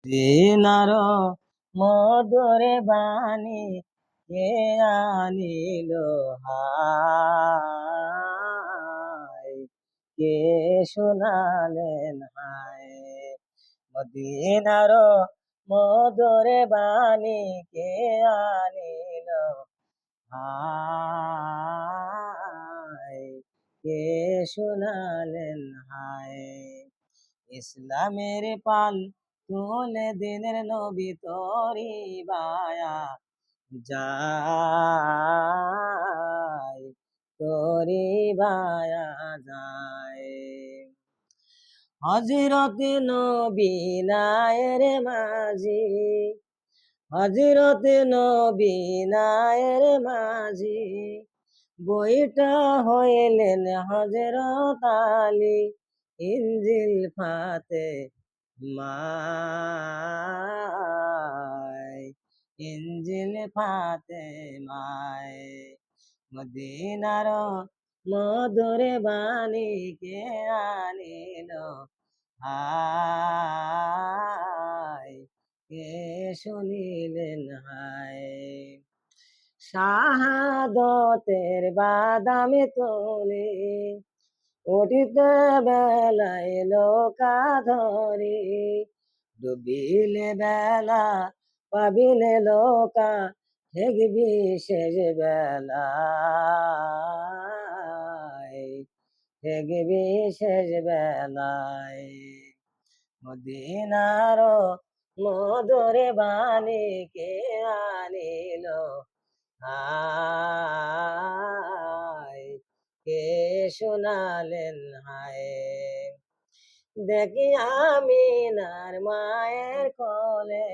দিনার মধুরে বাণী কে আনিল হায়, কে শোনালেন হায়। মদিনার মধুরে বাণী কে আনিল হায়, কে শোনালেন হায়। ইসলামের পাল তুলে দিনের নবী তরি বায়া যায়, তরি বায়া যায়। হযরত নবী নায়ের মাঝি, হযরত নবী নায়ের মাঝি, বইটা হইলেন হযরত আলী। ইনজিল ফাতে মায়, ইনজিল ফাতে মায়। মদিনার মধুরে বাণী কে আনিল হায়, কে শুনিলেন হায়। শাহাদতের বাদামে তোলে উঠিতে বেলায় লোকা ধরে, ডুবিলে বেলা পাবিলে লোকা, দেখবি শেষ বেলায়, দেখবি শেষ বেলায়। মদিনার মধুরে বাণী কে আনিল হায়, কে শোনালেন হায়। দেখি আমিনার মায়ের কোলে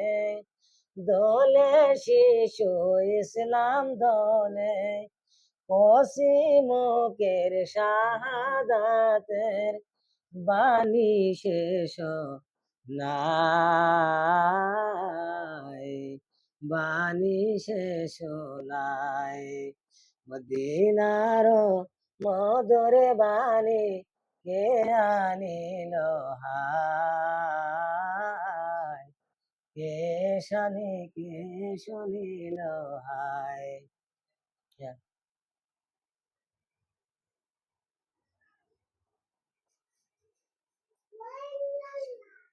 দোলে শিশু ইসলাম দোলে, কসি মুখের শাহাদাতের বাণী শেষ নাই, বাণী শেষ নাই। মদিনার মধুরে বাণী কে আনিল হায়, কে শুনিল হায়।